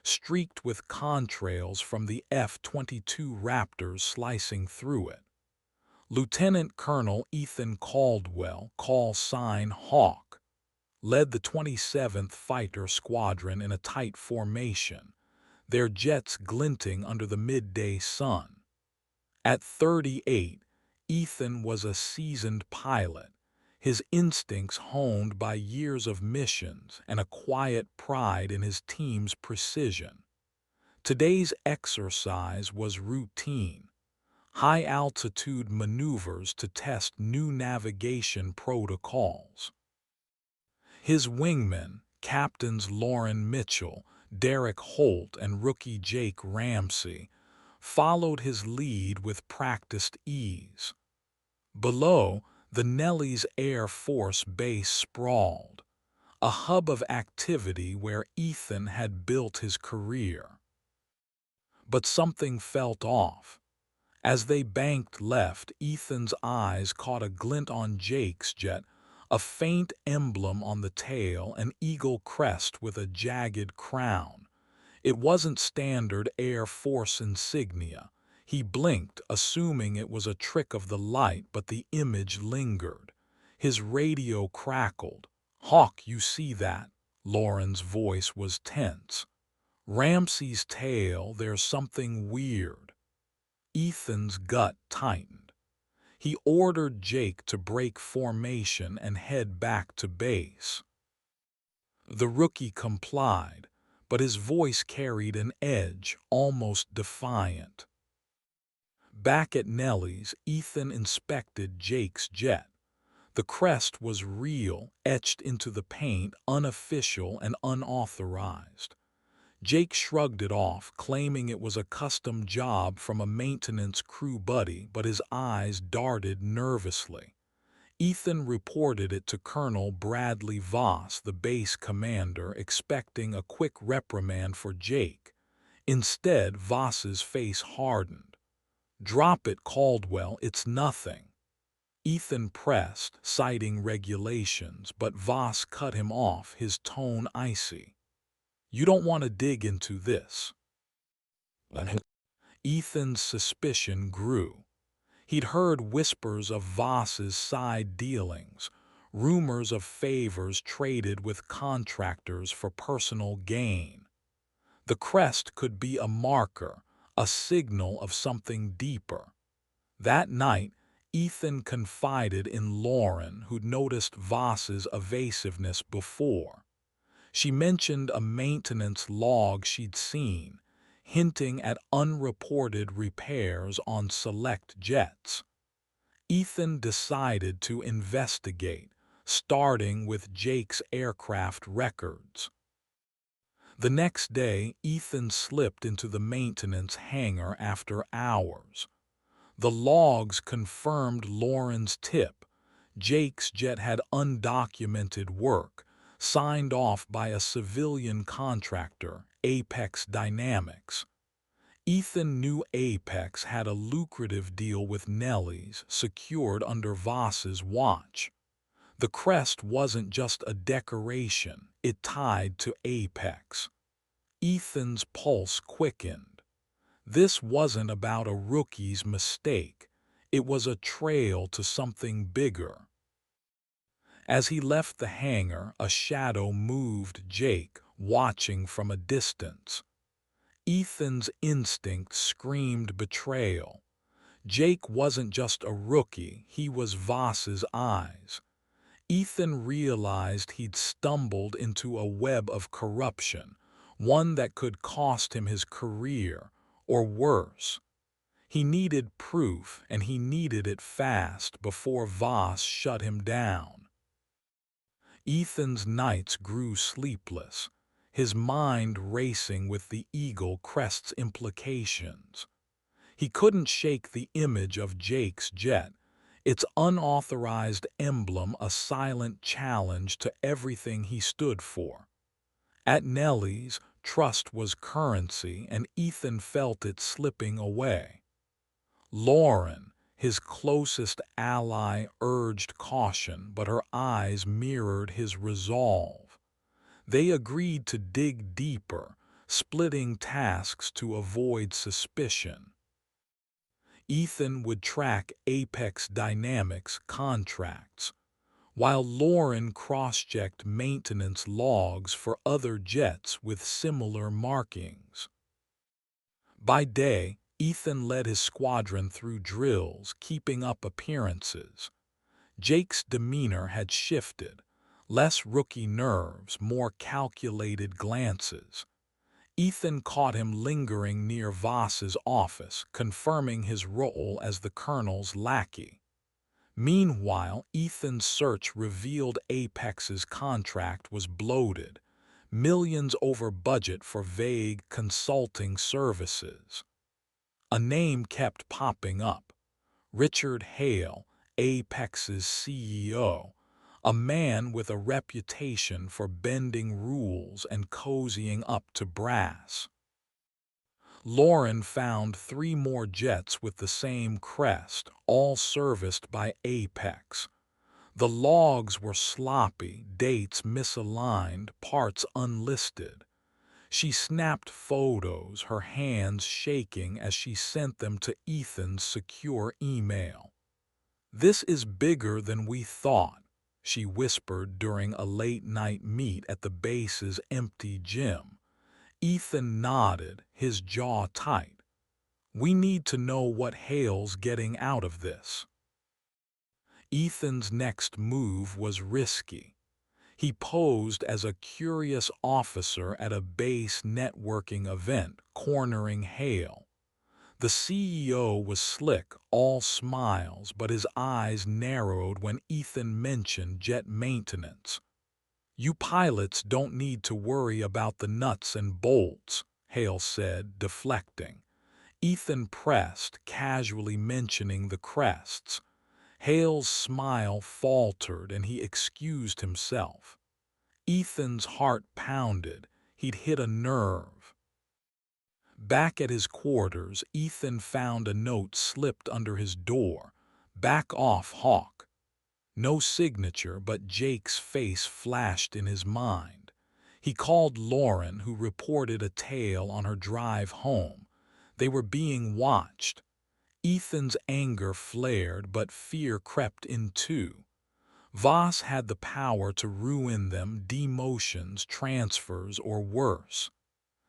streaked with contrails from the F-22 Raptors slicing through it. Lieutenant Colonel Ethan Caldwell, call sign Hawk, led the 27th Fighter Squadron in a tight formation, their jets glinting under the midday sun. At 38, Ethan was a seasoned pilot, his instincts honed by years of missions and a quiet pride in his team's precision. Today's exercise was routine, high-altitude maneuvers to test new navigation protocols. His wingmen, Captains Lauren Mitchell, Derek Holt, and rookie Jake Ramsey, followed his lead with practiced ease. Below, the Nellis Air Force Base sprawled, a hub of activity where Ethan had built his career. But something felt off. As they banked left, Ethan's eyes caught a glint on Jake's jet, a faint emblem on the tail, an eagle crest with a jagged crown. It wasn't standard Air Force insignia. He blinked, assuming it was a trick of the light, but the image lingered. His radio crackled. "Hawk, you see that?" Lauren's voice was tense. "Ramsey's tail, there's something weird." Ethan's gut tightened. He ordered Jake to break formation and head back to base. The rookie complied, but his voice carried an edge, almost defiant. Back at Nelly's, Ethan inspected Jake's jet. The crest was real, etched into the paint, unofficial and unauthorized. Jake shrugged it off, claiming it was a custom job from a maintenance crew buddy, but his eyes darted nervously. Ethan reported it to Colonel Bradley Voss, the base commander, expecting a quick reprimand for Jake. Instead, Voss's face hardened. "Drop it, Caldwell, it's nothing." Ethan pressed, citing regulations, but Voss cut him off, his tone icy. "You don't want to dig into this." Ethan's suspicion grew. He'd heard whispers of Voss's side dealings, rumors of favors traded with contractors for personal gain. The crest could be a marker, a signal of something deeper. That night, Ethan confided in Lauren, who'd noticed Voss's evasiveness before. She mentioned a maintenance log she'd seen, hinting at unreported repairs on select jets. Ethan decided to investigate, starting with Jake's aircraft records. The next day, Ethan slipped into the maintenance hangar after hours. The logs confirmed Lauren's tip. Jake's jet had undocumented work, signed off by a civilian contractor, Apex Dynamics. Ethan knew Apex had a lucrative deal with Nelly's, secured under Voss's watch. The crest wasn't just a decoration, it tied to Apex. Ethan's pulse quickened. This wasn't about a rookie's mistake. It was a trail to something bigger. As he left the hangar, a shadow moved Jake, watching from a distance. Ethan's instinct screamed betrayal. Jake wasn't just a rookie, he was Voss's eyes. Ethan realized he'd stumbled into a web of corruption, one that could cost him his career, or worse. He needed proof, and he needed it fast before Voss shut him down. Ethan's nights grew sleepless, his mind racing with the eagle crest's implications. He couldn't shake the image of Jake's jet, its unauthorized emblem a silent challenge to everything he stood for. At Nelly's, trust was currency, and Ethan felt it slipping away. Lauren, his closest ally, urged caution, but her eyes mirrored his resolve. They agreed to dig deeper, splitting tasks to avoid suspicion. Ethan would track Apex Dynamics contracts, while Lauren cross-checked maintenance logs for other jets with similar markings. By day, Ethan led his squadron through drills, keeping up appearances. Jake's demeanor had shifted, less rookie nerves, more calculated glances. Ethan caught him lingering near Voss's office, confirming his role as the colonel's lackey. Meanwhile, Ethan's search revealed Apex's contract was bloated, millions over budget for vague consulting services. A name kept popping up: Richard Hale, Apex's CEO, a man with a reputation for bending rules and cozying up to brass. Lauren found 3 more jets with the same crest, all serviced by Apex. The logs were sloppy, dates misaligned, parts unlisted. She snapped photos, her hands shaking as she sent them to Ethan's secure email. "This is bigger than we thought," she whispered during a late-night meet at the base's empty gym. Ethan nodded, his jaw tight. "We need to know what Hale's getting out of this." Ethan's next move was risky. He posed as a curious officer at a base networking event, cornering Hale. The CEO was slick, all smiles, but his eyes narrowed when Ethan mentioned jet maintenance. "You pilots don't need to worry about the nuts and bolts," Hale said, deflecting. Ethan pressed, casually mentioning the crests. Hale's smile faltered and he excused himself. Ethan's heart pounded. He'd hit a nerve. Back at his quarters, Ethan found a note slipped under his door. "Back off, Hawk." No signature, but Jake's face flashed in his mind. He called Lauren, who reported a tale on her drive home. They were being watched. Ethan's anger flared, but fear crept in too. Voss had the power to ruin them, demotions, transfers, or worse.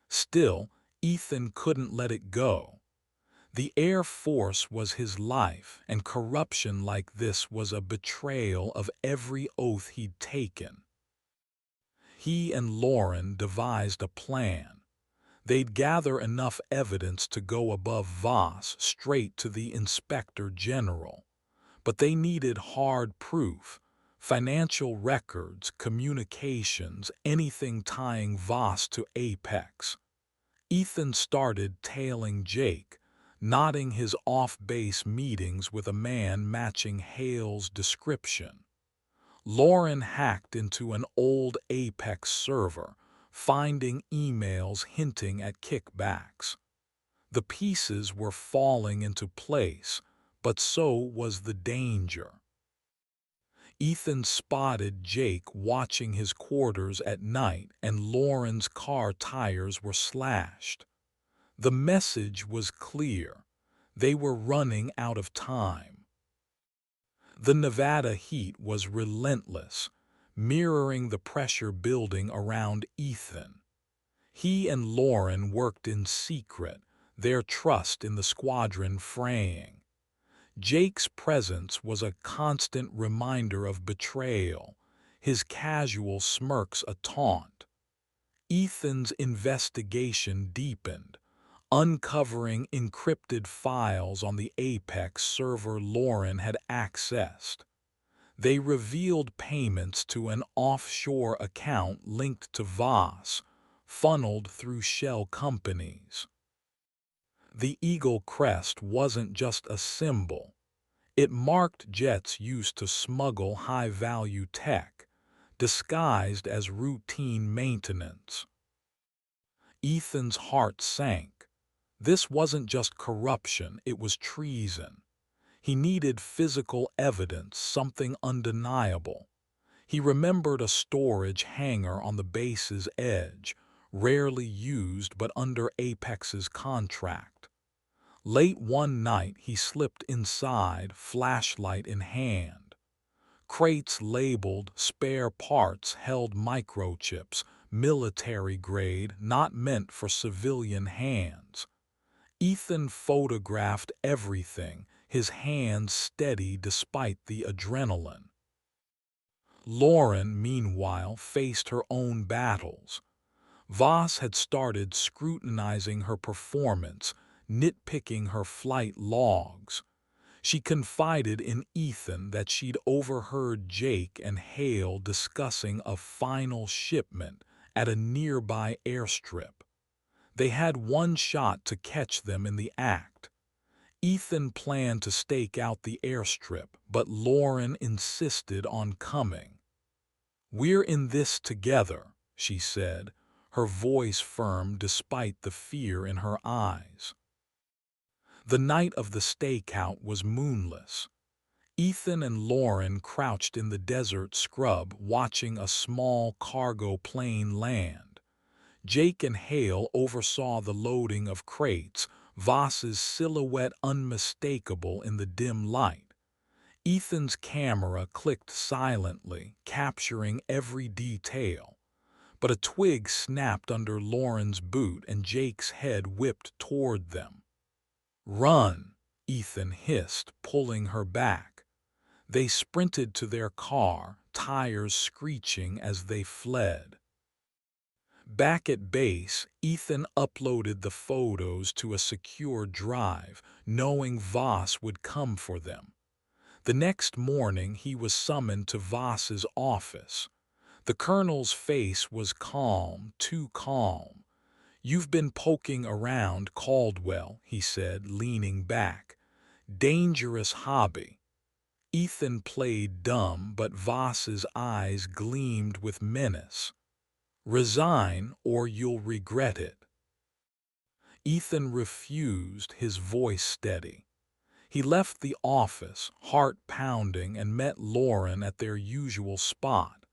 Still, Ethan couldn't let it go. The Air Force was his life, and corruption like this was a betrayal of every oath he'd taken. He and Lauren devised a plan. They'd gather enough evidence to go above Voss, straight to the Inspector General. But they needed hard proof: financial records, communications, anything tying Voss to Apex. Ethan started tailing Jake, nodding his off-base meetings with a man matching Hale's description. Lauren hacked into an old Apex server, finding emails hinting at kickbacks. The pieces were falling into place, but so was the danger. Ethan spotted Jake watching his quarters at night, and Lauren's car tires were slashed. The message was clear: they were running out of time. The Nevada heat was relentless, mirroring the pressure building around Ethan. He and Lauren worked in secret, their trust in the squadron fraying. Jake's presence was a constant reminder of betrayal, his casual smirks a taunt. Ethan's investigation deepened, uncovering encrypted files on the Apex server Lauren had accessed. They revealed payments to an offshore account linked to Voss, funneled through shell companies. The Eagle Crest wasn't just a symbol. It marked jets used to smuggle high-value tech, disguised as routine maintenance. Ethan's heart sank. This wasn't just corruption, it was treason. He needed physical evidence, something undeniable. He remembered a storage hangar on the base's edge, rarely used but under Apex's contract. Late one night he slipped inside, flashlight in hand. Crates labeled spare parts held microchips, military grade, not meant for civilian hands. Ethan photographed everything, his hands steady despite the adrenaline. Lauren, meanwhile, faced her own battles. Voss had started scrutinizing her performance, nitpicking her flight logs. She confided in Ethan that she'd overheard Jake and Hale discussing a final shipment at a nearby airstrip. They had one shot to catch them in the act. Ethan planned to stake out the airstrip, but Lauren insisted on coming. "We're in this together," she said, her voice firm despite the fear in her eyes. The night of the stakeout was moonless. Ethan and Lauren crouched in the desert scrub watching a small cargo plane land. Jake and Hale oversaw the loading of crates, Voss's silhouette unmistakable in the dim light. Ethan's camera clicked silently, capturing every detail. But a twig snapped under Lauren's boot and Jake's head whipped toward them. "Run!" Ethan hissed, pulling her back. They sprinted to their car, tires screeching as they fled. Back at base, Ethan uploaded the photos to a secure drive, knowing Voss would come for them. The next morning he was summoned to Voss's office. The colonel's face was calm, too calm. "You've been poking around Caldwell," he said, leaning back. "Dangerous hobby." Ethan played dumb, but Voss's eyes gleamed with menace. "Resign or you'll regret it." Ethan refused, his voice steady. He left the office, heart pounding, and met Lauren at their usual spot.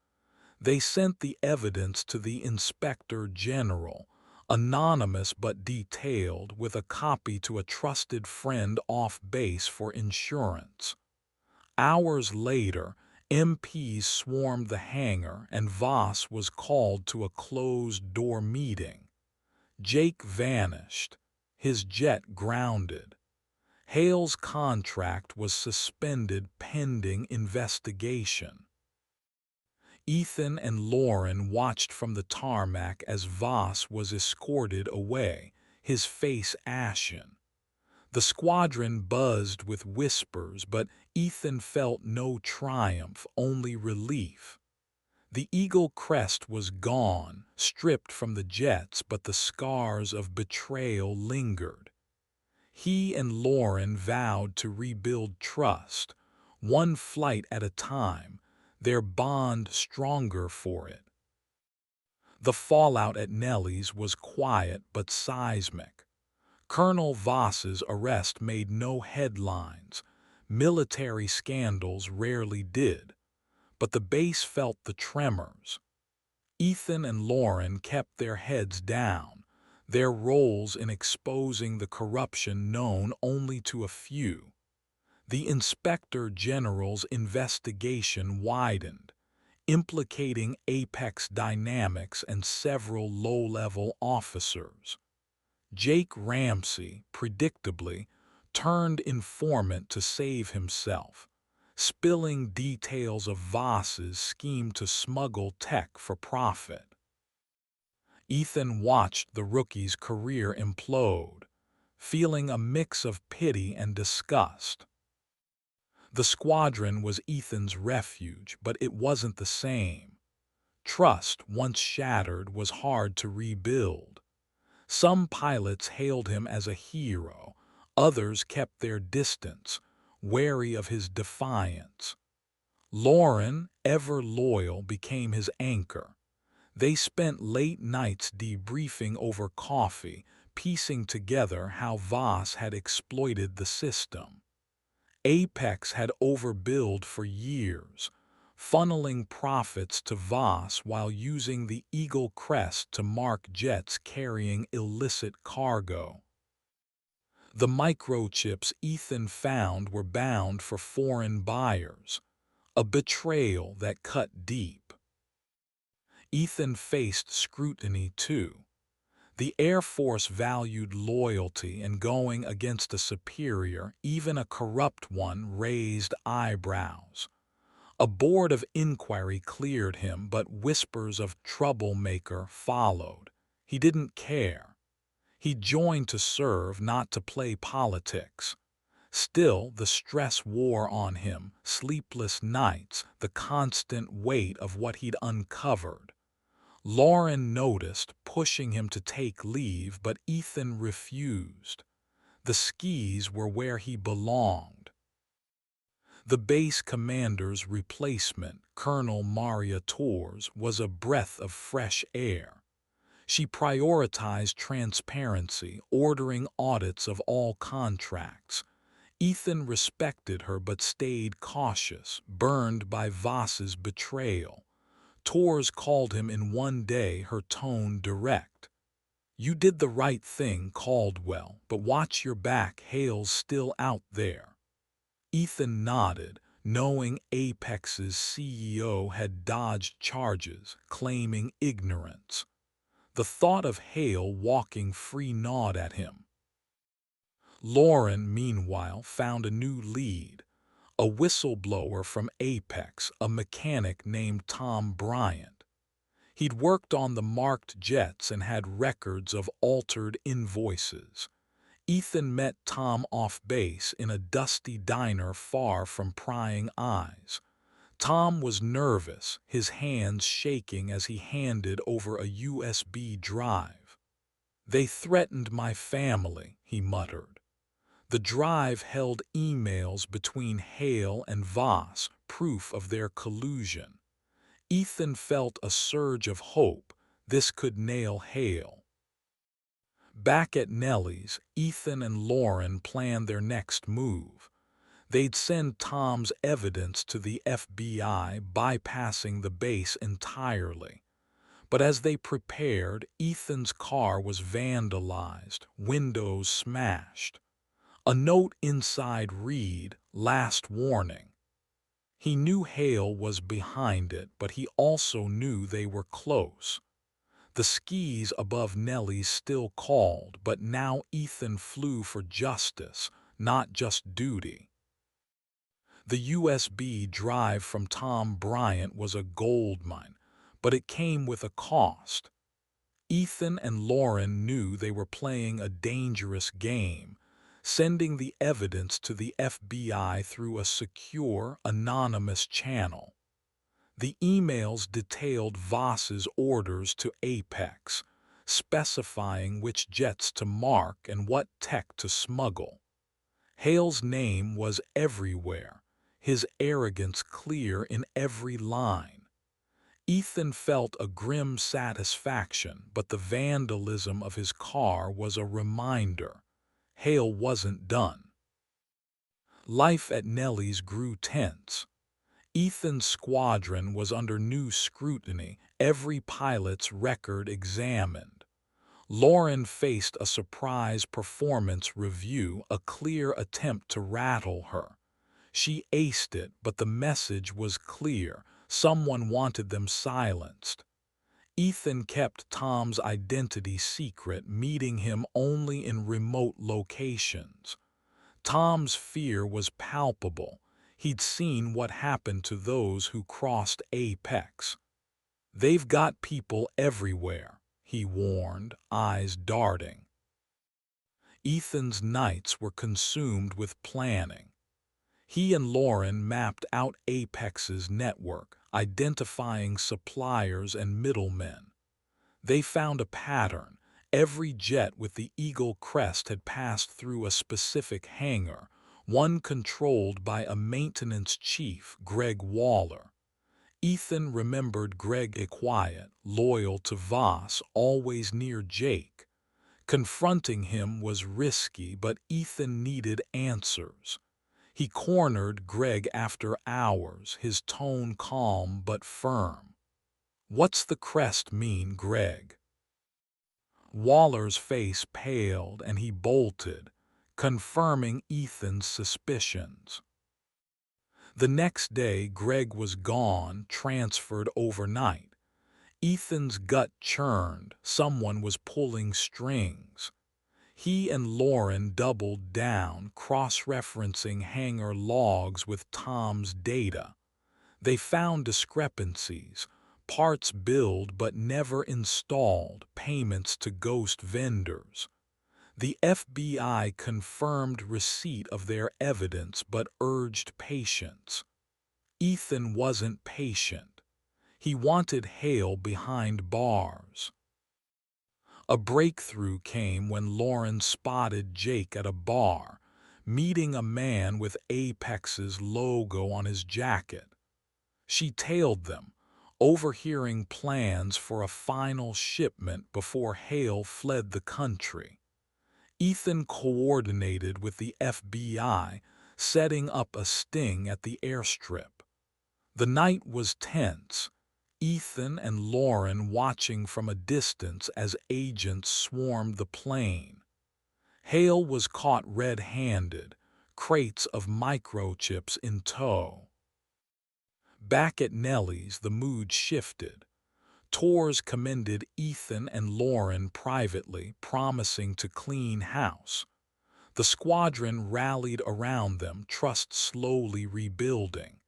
They sent the evidence to the Inspector General, anonymous but detailed, with a copy to a trusted friend off base for insurance. Hours later, MPs swarmed the hangar and Voss was called to a closed-door meeting. Jake vanished, his jet grounded. Hale's contract was suspended pending investigation. Ethan and Lauren watched from the tarmac as Voss was escorted away, his face ashen. The squadron buzzed with whispers, but Ethan felt no triumph, only relief. The Eagle Crest was gone, stripped from the jets, but the scars of betrayal lingered. He and Lauren vowed to rebuild trust, one flight at a time, their bond stronger for it. The fallout at Nellie's was quiet but seismic. Colonel Voss's arrest made no headlines. Military scandals rarely did. But the base felt the tremors. Ethan and Lauren kept their heads down, their roles in exposing the corruption known only to a few. The Inspector General's investigation widened, implicating Apex Dynamics and several low-level officers. Jake Ramsey, predictably, turned informant to save himself, spilling details of Voss's scheme to smuggle tech for profit. Ethan watched the rookie's career implode, feeling a mix of pity and disgust. The squadron was Ethan's refuge, but it wasn't the same. Trust, once shattered, was hard to rebuild. Some pilots hailed him as a hero, others kept their distance, wary of his defiance. Lauren, ever loyal, became his anchor. They spent late nights debriefing over coffee, piecing together how Voss had exploited the system. Apex had overbilled for years. funneling profits to Voss while using the Eagle Crest to mark jets carrying illicit cargo. The microchips Ethan found were bound for foreign buyers, a betrayal that cut deep. Ethan faced scrutiny too. The Air Force valued loyalty, and going against a superior, even a corrupt one, raised eyebrows. A board of inquiry cleared him, but whispers of troublemaker followed. He didn't care. He joined to serve, not to play politics. Still, the stress wore on him, sleepless nights, the constant weight of what he'd uncovered. Lauren noticed, pushing him to take leave, but Ethan refused. The skis were where he belonged. The base commander's replacement, Colonel Maria Torres, was a breath of fresh air. She prioritized transparency, ordering audits of all contracts. Ethan respected her but stayed cautious, burned by Voss's betrayal. Torres called him in one day, her tone direct. "You did the right thing, Caldwell, but watch your back, Hale's still out there." Ethan nodded, knowing Apex's CEO had dodged charges, claiming ignorance. The thought of Hale walking free gnawed at him. Lauren, meanwhile, found a new lead. A whistleblower from Apex, a mechanic named Tom Bryant. He'd worked on the marked jets and had records of altered invoices. Ethan met Tom off base in a dusty diner far from prying eyes. Tom was nervous, his hands shaking as he handed over a USB drive. "They threatened my family," he muttered. The drive held emails between Hale and Voss, proof of their collusion. Ethan felt a surge of hope. This could nail Hale. Back at Nellie's, Ethan and Lauren planned their next move. They'd send Tom's evidence to the FBI, bypassing the base entirely. But as they prepared, Ethan's car was vandalized, windows smashed. A note inside read, "Last warning." He knew Hale was behind it, but he also knew they were close. The skis above Nellie's still called, but now Ethan flew for justice, not just duty. The USB drive from Tom Bryant was a goldmine, but it came with a cost. Ethan and Lauren knew they were playing a dangerous game, sending the evidence to the FBI through a secure, anonymous channel. The emails detailed Voss's orders to Apex, specifying which jets to mark and what tech to smuggle. Hale's name was everywhere, his arrogance clear in every line. Ethan felt a grim satisfaction, but the vandalism of his car was a reminder. Hale wasn't done. Life at Nellie's grew tense. Ethan's squadron was under new scrutiny, every pilot's record examined. Lauren faced a surprise performance review, a clear attempt to rattle her. She aced it, but the message was clear. Someone wanted them silenced. Ethan kept Tom's identity secret, meeting him only in remote locations. Tom's fear was palpable. He'd seen what happened to those who crossed Apex. "They've got people everywhere," he warned, eyes darting. Ethan's nights were consumed with planning. He and Lauren mapped out Apex's network, identifying suppliers and middlemen. They found a pattern. Every jet with the Eagle Crest had passed through a specific hangar, one controlled by a maintenance chief, Greg Waller. Ethan remembered Greg, a quiet, loyal to Voss, always near Jake. Confronting him was risky, but Ethan needed answers. He cornered Greg after hours, his tone calm but firm. "What's the crest mean, Greg?" Waller's face paled and he bolted, confirming Ethan's suspicions. The next day, Greg was gone, transferred overnight. Ethan's gut churned. Someone was pulling strings. He and Lauren doubled down, cross-referencing hangar logs with Tom's data. They found discrepancies, parts billed but never installed, payments to ghost vendors. The FBI confirmed receipt of their evidence but urged patience. Ethan wasn't patient. He wanted Hale behind bars. A breakthrough came when Lauren spotted Jake at a bar, meeting a man with Apex's logo on his jacket. She tailed them, overhearing plans for a final shipment before Hale fled the country. Ethan coordinated with the FBI, setting up a sting at the airstrip. The night was tense, Ethan and Lauren watching from a distance as agents swarmed the plane. Hale was caught red-handed, crates of microchips in tow. Back at Nellie's, the mood shifted. Torres commended Ethan and Lauren privately, promising to clean house. The squadron rallied around them, trust slowly rebuilding.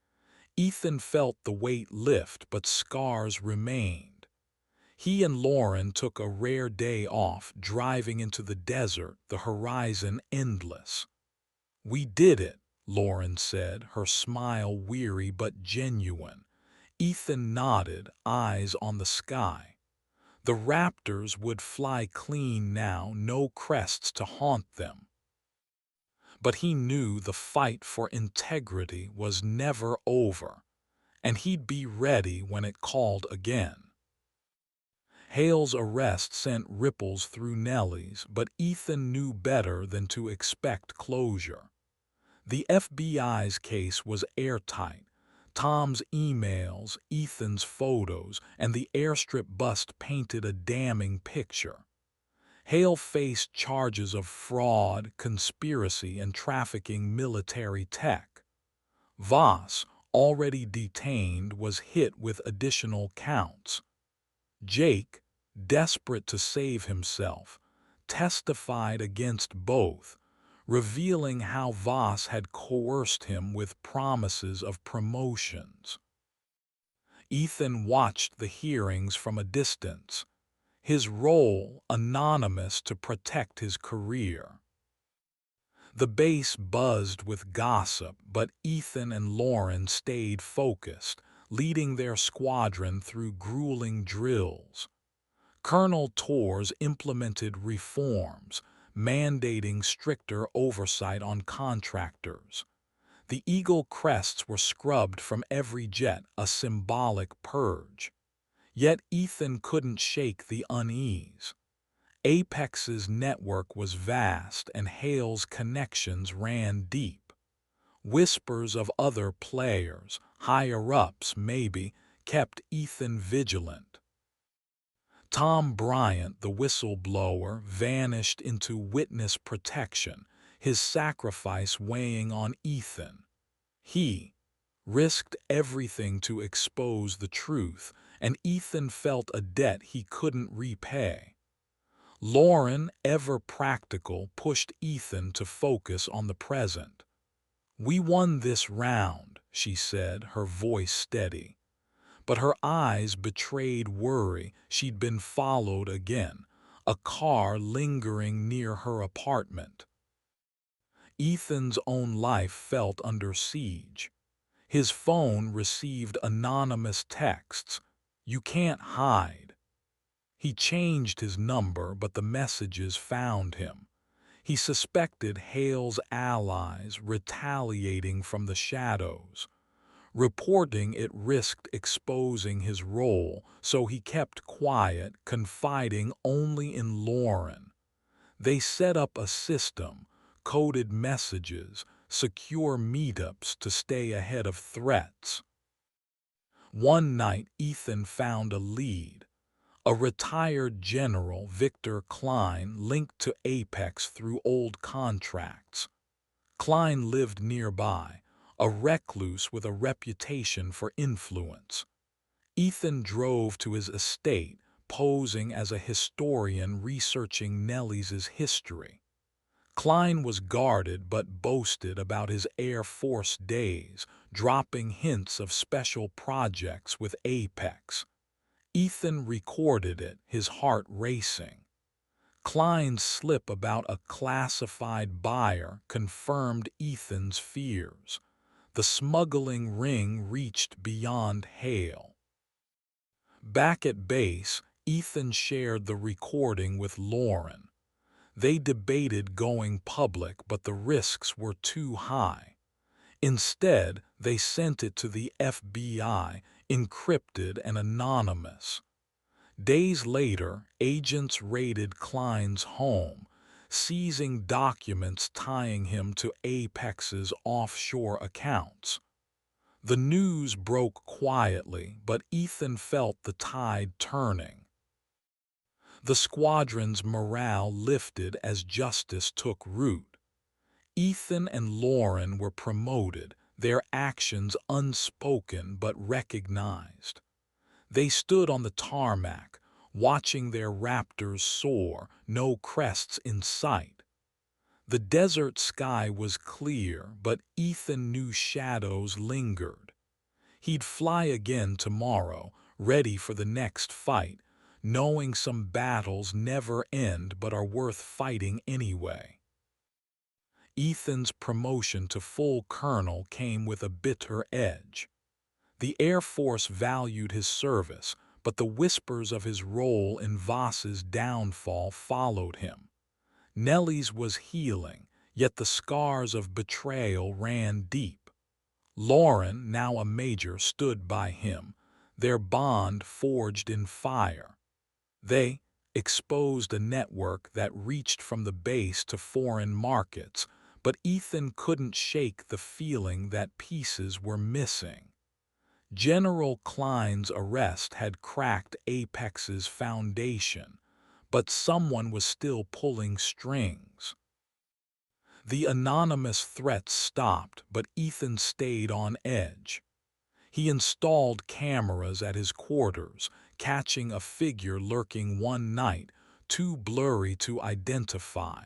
Ethan felt the weight lift, but scars remained. He and Lauren took a rare day off, driving into the desert, the horizon endless. "We did it," Lauren said, her smile weary but genuine. Ethan nodded, eyes on the sky. The Raptors would fly clean now, no crests to haunt them. But he knew the fight for integrity was never over, and he'd be ready when it called again. Hale's arrest sent ripples through Nellie's, but Ethan knew better than to expect closure. The FBI's case was airtight. Tom's emails, Ethan's photos, and the airstrip bust painted a damning picture. Hale faced charges of fraud, conspiracy, and trafficking military tech. Voss, already detained, was hit with additional counts. Jake, desperate to save himself, testified against both, revealing how Voss had coerced him with promises of promotions. Ethan watched the hearings from a distance, his role anonymous to protect his career. The base buzzed with gossip, but Ethan and Lauren stayed focused, leading their squadron through grueling drills. Colonel Torres implemented reforms, mandating stricter oversight on contractors. The Eagle crests were scrubbed from every jet, a symbolic purge. Yet Ethan couldn't shake the unease. Apex's network was vast and Hale's connections ran deep. Whispers of other players, higher-ups maybe, kept Ethan vigilant. Tom Bryant, the whistleblower, vanished into witness protection, his sacrifice weighing on Ethan. He risked everything to expose the truth, and Ethan felt a debt he couldn't repay. Lauren, ever practical, pushed Ethan to focus on the present. "We won this round," she said, her voice steady. But her eyes betrayed worry. She'd been followed again, a car lingering near her apartment. Ethan's own life felt under siege. His phone received anonymous texts. "You can't hide." He changed his number, but the messages found him. He suspected Hale's allies retaliating from the shadows. Reporting it risked exposing his role, so he kept quiet, confiding only in Lauren. They set up a system, coded messages, secure meetups to stay ahead of threats. One night, Ethan found a lead. A retired general, Victor Klein, linked to Apex through old contracts. Klein lived nearby, a recluse with a reputation for influence. Ethan drove to his estate, posing as a historian researching Nellie's history. Klein was guarded but boasted about his Air Force days, dropping hints of special projects with Apex. Ethan recorded it, his heart racing. Klein's slip about a classified buyer confirmed Ethan's fears. The smuggling ring reached beyond Hale. Back at base, Ethan shared the recording with Lauren. They debated going public, but the risks were too high. Instead, they sent it to the FBI, encrypted and anonymous. Days later, agents raided Klein's home, seizing documents tying him to Apex's offshore accounts. The news broke quietly, but Ethan felt the tide turning. The squadron's morale lifted as justice took root. Ethan and Lauren were promoted, their actions unspoken but recognized. They stood on the tarmac, watching their Raptors soar, no crests in sight. The desert sky was clear, but Ethan knew shadows lingered. He'd fly again tomorrow, ready for the next fight, knowing some battles never end but are worth fighting anyway. Ethan's promotion to full colonel came with a bitter edge. The Air Force valued his service, but the whispers of his role in Voss's downfall followed him. Nellie's was healing, yet the scars of betrayal ran deep. Lauren, now a major, stood by him, their bond forged in fire. They exposed a network that reached from the base to foreign markets, but Ethan couldn't shake the feeling that pieces were missing. General Klein's arrest had cracked Apex's foundation, but someone was still pulling strings. The anonymous threats stopped, but Ethan stayed on edge. He installed cameras at his quarters, catching a figure lurking one night, too blurry to identify.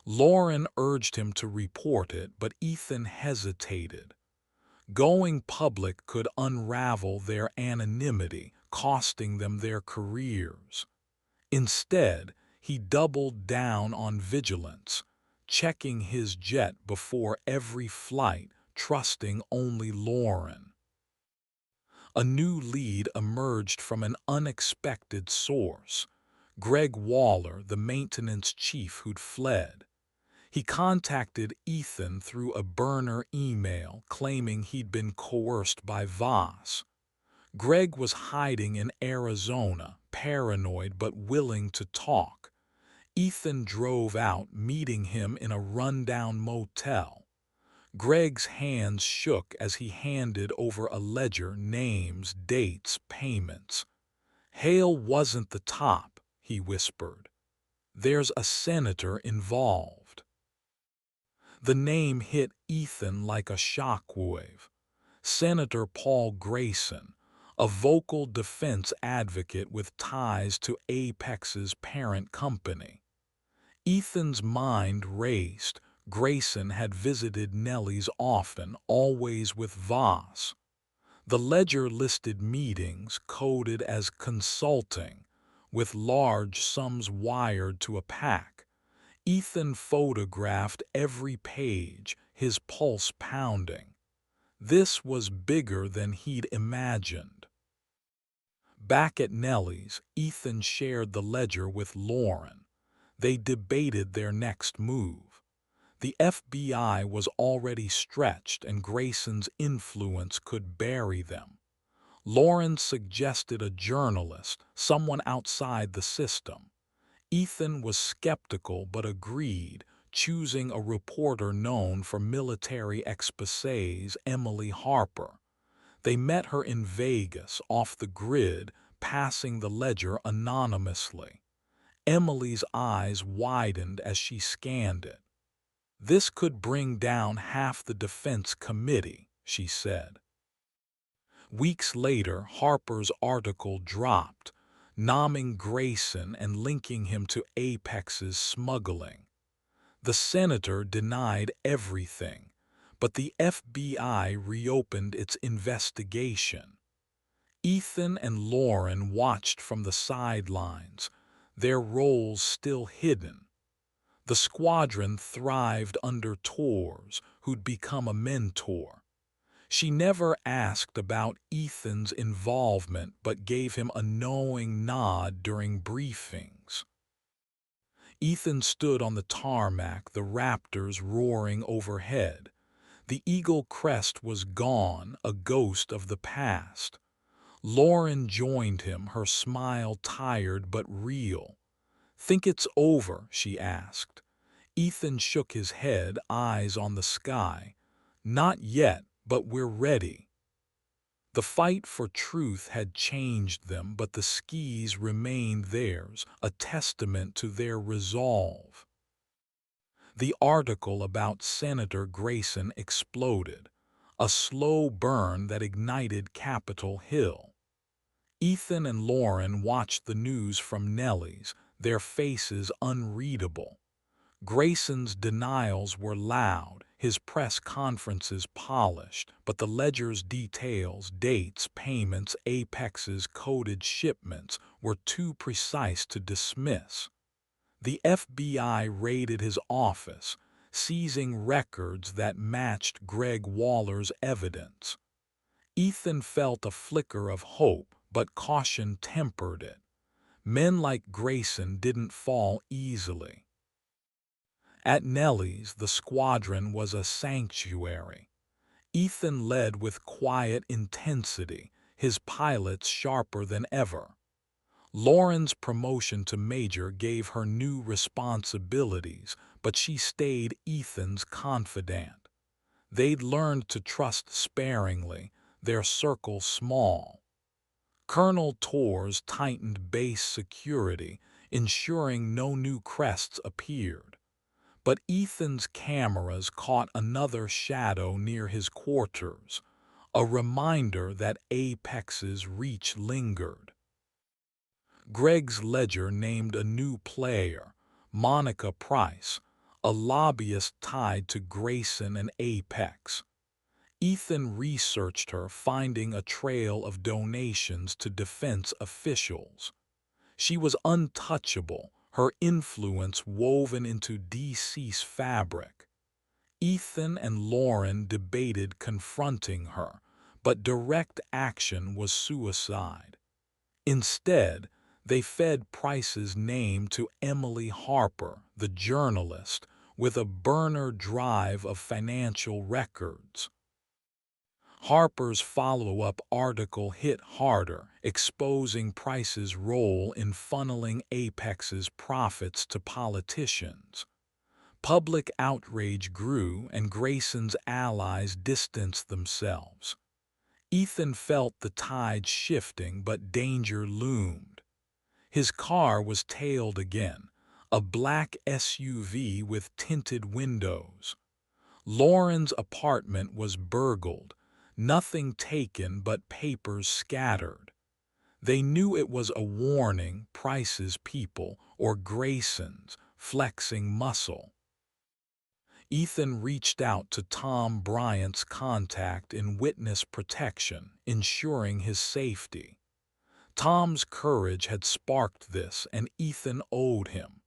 Lauren urged him to report it, but Ethan hesitated. Going public could unravel their anonymity, costing them their careers. Instead, he doubled down on vigilance, checking his jet before every flight, trusting only Lauren. A new lead emerged from an unexpected source: Greg Waller, the maintenance chief who'd fled. He contacted Ethan through a burner email claiming he'd been coerced by Voss. Greg was hiding in Arizona, paranoid but willing to talk. Ethan drove out, meeting him in a rundown motel. Greg's hands shook as he handed over a ledger: names, dates, payments. Hale wasn't the top, he whispered. There's a senator involved. The name hit Ethan like a shockwave. Senator Paul Grayson, a vocal defense advocate with ties to Apex's parent company. Ethan's mind raced. Grayson had visited Nellie's often, always with Voss. The ledger listed meetings coded as consulting, with large sums wired to a PAC. Ethan photographed every page, his pulse pounding. This was bigger than he'd imagined. Back at Nellie's, Ethan shared the ledger with Lauren. They debated their next move. The FBI was already stretched, and Grayson's influence could bury them. Lauren suggested a journalist, someone outside the system. Ethan was skeptical but agreed, choosing a reporter known for military exposés, Emily Harper. They met her in Vegas, off the grid, passing the ledger anonymously. Emily's eyes widened as she scanned it. "This could bring down half the defense committee," she said. Weeks later, Harper's article dropped, nomming Grayson and linking him to Apex's smuggling. The senator denied everything, but the FBI reopened its investigation. Ethan and Lauren watched from the sidelines, their roles still hidden. The squadron thrived under Torres, who'd become a mentor. She never asked about Ethan's involvement but gave him a knowing nod during briefings. Ethan stood on the tarmac, the Raptors roaring overhead. The Eagle Crest was gone, a ghost of the past. Lauren joined him, her smile tired but real. "Think it's over?" she asked. Ethan shook his head, eyes on the sky. "Not yet, but we're ready." The fight for truth had changed them, but the skis remained theirs, a testament to their resolve. The article about Senator Grayson exploded, a slow burn that ignited Capitol Hill. Ethan and Lauren watched the news from Nellie's, their faces unreadable. Grayson's denials were loud, his press conferences polished, but the ledger's details, dates, payments, Apex's coded shipments, were too precise to dismiss. The FBI raided his office, seizing records that matched Greg Waller's evidence. Ethan felt a flicker of hope, but caution tempered it. Men like Grayson didn't fall easily. At Nellie's, the squadron was a sanctuary. Ethan led with quiet intensity, his pilots sharper than ever. Lauren's promotion to major gave her new responsibilities, but she stayed Ethan's confidant. They'd learned to trust sparingly, their circle small. Colonel Torres tightened base security, ensuring no new crests appeared. But Ethan's cameras caught another shadow near his quarters, a reminder that Apex's reach lingered. Greg's ledger named a new player, Monica Price, a lobbyist tied to Grayson and Apex. Ethan researched her, finding a trail of donations to defense officials. She was untouchable, her influence woven into DC's fabric. Ethan and Lauren debated confronting her, but direct action was suicide. Instead, they fed Price's name to Emily Harper, the journalist, with a burner drive of financial records. Harper's follow-up article hit harder, exposing Price's role in funneling Apex's profits to politicians. Public outrage grew, and Grayson's allies distanced themselves. Ethan felt the tide shifting, but danger loomed. His car was tailed again, a black SUV with tinted windows. Lauren's apartment was burgled, nothing taken but papers scattered. They knew it was a warning, Price's people, or Grayson's, flexing muscle. Ethan reached out to Tom Bryant's contact in witness protection, ensuring his safety. Tom's courage had sparked this, and Ethan owed him.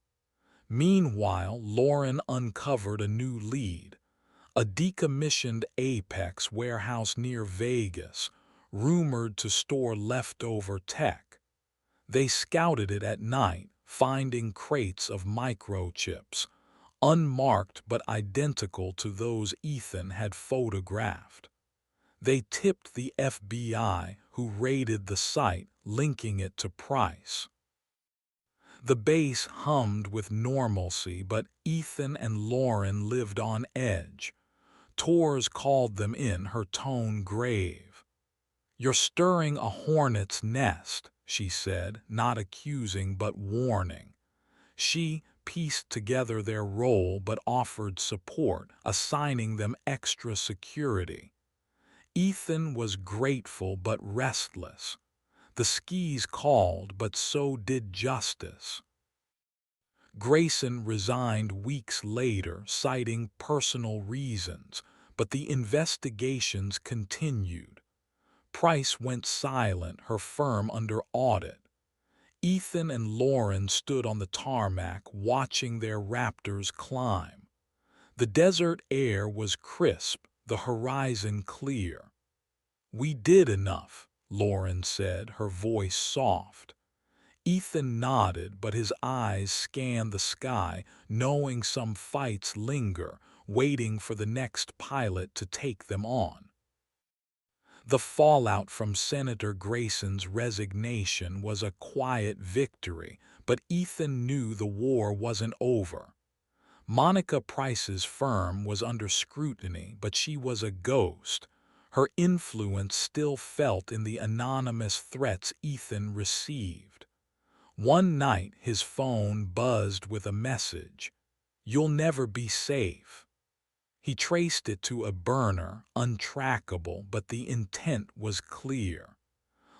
Meanwhile, Lauren uncovered a new lead. A decommissioned Apex warehouse near Vegas, rumored to store leftover tech. They scouted it at night, finding crates of microchips, unmarked but identical to those Ethan had photographed. They tipped the FBI, who raided the site, linking it to Price. The base hummed with normalcy, but Ethan and Lauren lived on edge. Tors called them in, her tone grave. "You're stirring a hornet's nest," she said, not accusing but warning. She pieced together their role but offered support, assigning them extra security. Ethan was grateful but restless. The skis called, but so did justice. Grayson resigned weeks later, citing personal reasons, but the investigations continued. Price went silent, her firm under audit. Ethan and Lauren stood on the tarmac, watching their Raptors climb. The desert air was crisp, the horizon clear. "We did enough," Lauren said, her voice soft. Ethan nodded, but his eyes scanned the sky, knowing some fights linger, waiting for the next pilot to take them on. The fallout from Senator Grayson's resignation was a quiet victory, but Ethan knew the war wasn't over. Monica Price's firm was under scrutiny, but she was a ghost. Her influence still felt in the anonymous threats Ethan received. One night his phone buzzed with a message: "You'll never be safe." He traced it to a burner, untrackable, but the intent was clear.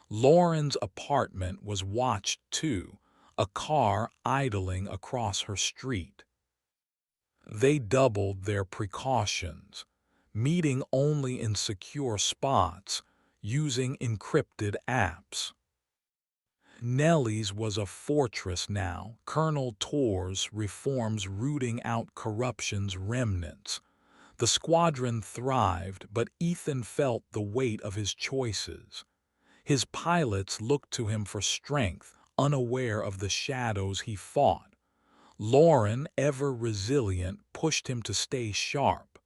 Lauren's apartment was watched too, a car idling across her street. They doubled their precautions, meeting only in secure spots, using encrypted apps. Nellie's was a fortress now, Colonel Tor's reforms rooting out corruption's remnants. The squadron thrived, but Ethan felt the weight of his choices. His pilots looked to him for strength, unaware of the shadows he fought. Lauren, ever resilient, pushed him to stay sharp.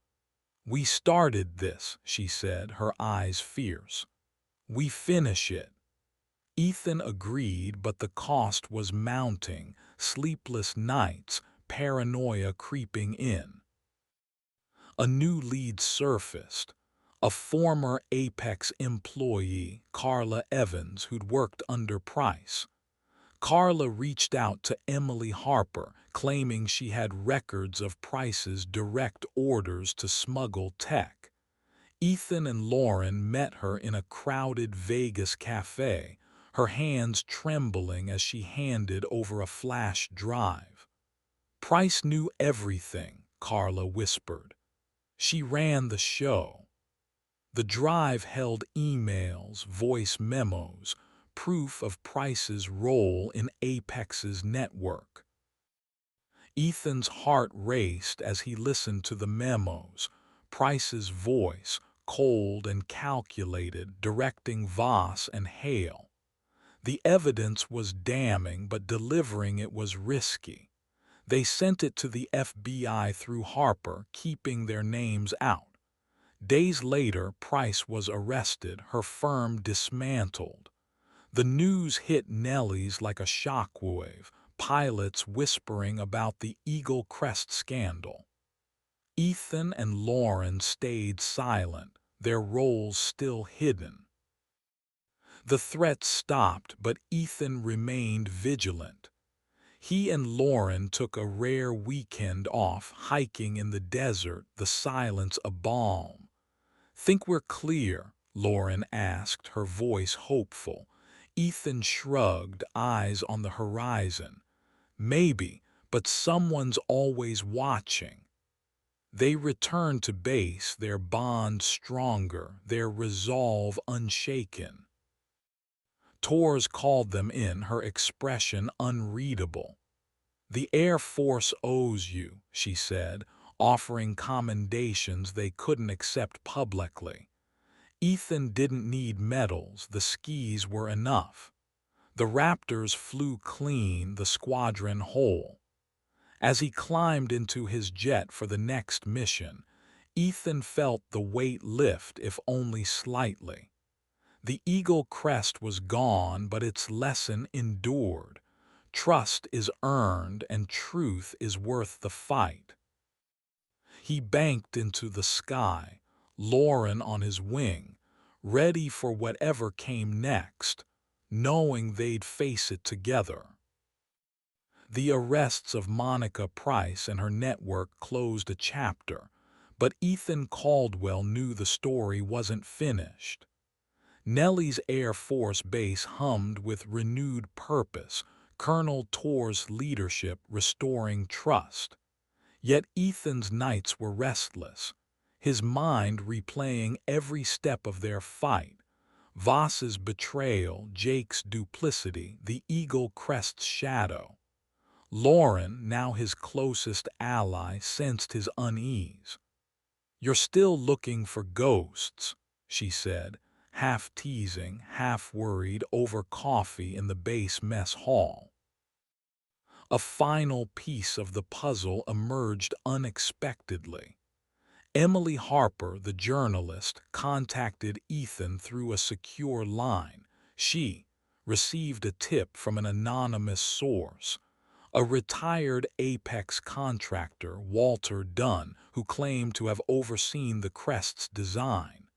"We started this," she said, her eyes fierce. "We finish it." Ethan agreed, but the cost was mounting, sleepless nights, paranoia creeping in. A new lead surfaced, a former Apex employee, Carla Evans, who'd worked under Price. Carla reached out to Emily Harper, claiming she had records of Price's direct orders to smuggle tech. Ethan and Lauren met her in a crowded Vegas cafe, her hands trembling as she handed over a flash drive. "Price knew everything," Carla whispered. "She ran the show." The drive held emails, voice memos, proof of Price's role in Apex's network. Ethan's heart raced as he listened to the memos, Price's voice, cold and calculated, directing Voss and Hale. The evidence was damning, but delivering it was risky. They sent it to the FBI through Harper, keeping their names out. Days later, Price was arrested, her firm dismantled. The news hit Nellie's like a shockwave, pilots whispering about the Eagle Crest scandal. Ethan and Lauren stayed silent, their roles still hidden. The threats stopped, but Ethan remained vigilant. He and Lauren took a rare weekend off, hiking in the desert, the silence a balm. "Think we're clear?" Lauren asked, her voice hopeful. Ethan shrugged, eyes on the horizon. "Maybe, but someone's always watching." They returned to base, their bond stronger, their resolve unshaken. Tors called them in, her expression unreadable. "The Air Force owes you," she said, offering commendations they couldn't accept publicly. Ethan didn't need medals, the skis were enough. The Raptors flew clean, the squadron whole. As he climbed into his jet for the next mission, Ethan felt the weight lift, if only slightly. The Eagle Crest was gone, but its lesson endured. Trust is earned and truth is worth the fight. He banked into the sky, Lauren on his wing, ready for whatever came next, knowing they'd face it together. The arrests of Monica Price and her network closed a chapter, but Ethan Caldwell knew the story wasn't finished. Nellie's Air Force Base hummed with renewed purpose, Colonel Torr's leadership restoring trust. Yet Ethan's nights were restless, his mind replaying every step of their fight. Voss's betrayal, Jake's duplicity, the Eagle Crest's shadow. Lauren, now his closest ally, sensed his unease. "You're still looking for ghosts," she said, half teasing, half worried over coffee in the base mess hall. A final piece of the puzzle emerged unexpectedly. Emily Harper, the journalist, contacted Ethan through a secure line. She received a tip from an anonymous source, a retired Apex contractor, Walter Dunn, who claimed to have overseen the Crest's design.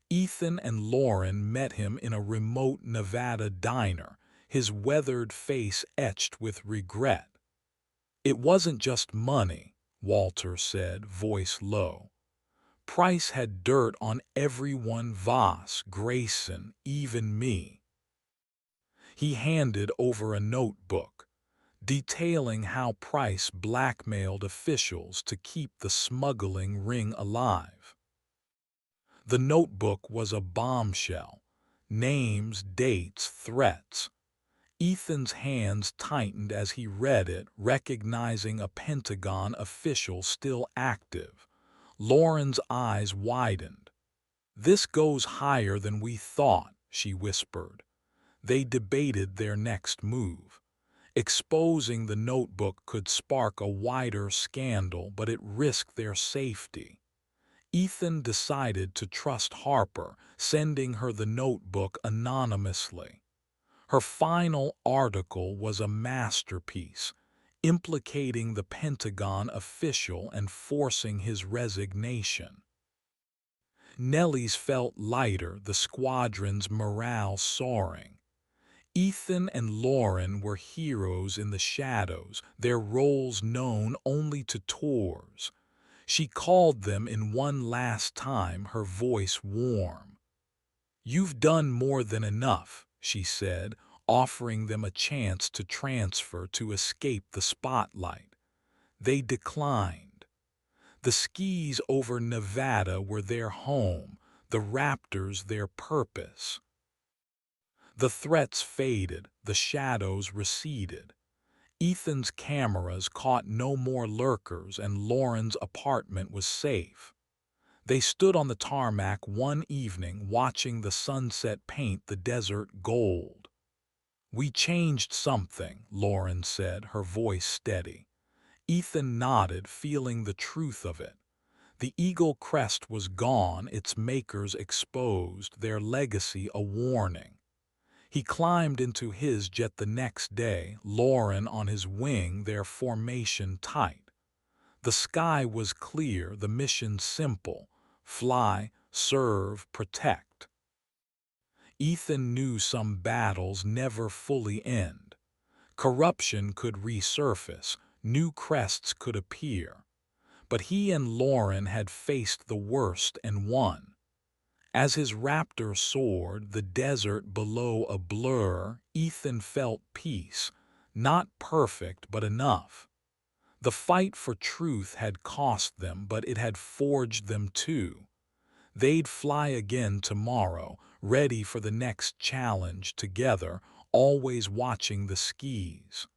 Ethan and Lauren met him in a remote Nevada diner, his weathered face etched with regret. "It wasn't just money," Walter said, voice low. "Price had dirt on everyone, Voss, Grayson, even me." He handed over a notebook, detailing how Price blackmailed officials to keep the smuggling ring alive. The notebook was a bombshell. Names, dates, threats. Ethan's hands tightened as he read it, recognizing a Pentagon official still active. Lauren's eyes widened. "This goes higher than we thought," she whispered. They debated their next move. Exposing the notebook could spark a wider scandal, but it risked their safety. Ethan decided to trust Harper, sending her the notebook anonymously. Her final article was a masterpiece, implicating the Pentagon official and forcing his resignation. Nellie's felt lighter, the squadron's morale soaring. Ethan and Lauren were heroes in the shadows, their roles known only to Tours. She called them in one last time, her voice warm. "You've done more than enough," she said, offering them a chance to transfer to escape the spotlight. They declined. The skis over Nevada were their home, the Raptors their purpose. The threats faded, the shadows receded. Ethan's cameras caught no more lurkers and Lauren's apartment was safe. They stood on the tarmac one evening watching the sunset paint the desert gold. "We changed something," Lauren said, her voice steady. Ethan nodded, feeling the truth of it. The Eagle Crest was gone, its makers exposed, their legacy a warning. He climbed into his jet the next day, Lauren on his wing, their formation tight. The sky was clear, the mission simple: fly, serve, protect. Ethan knew some battles never fully end. Corruption could resurface, new crests could appear. But he and Lauren had faced the worst and won. As his Raptor soared, the desert below a blur, Ethan felt peace, not perfect but enough. The fight for truth had cost them, but it had forged them too. They'd fly again tomorrow, ready for the next challenge together, always watching the skis.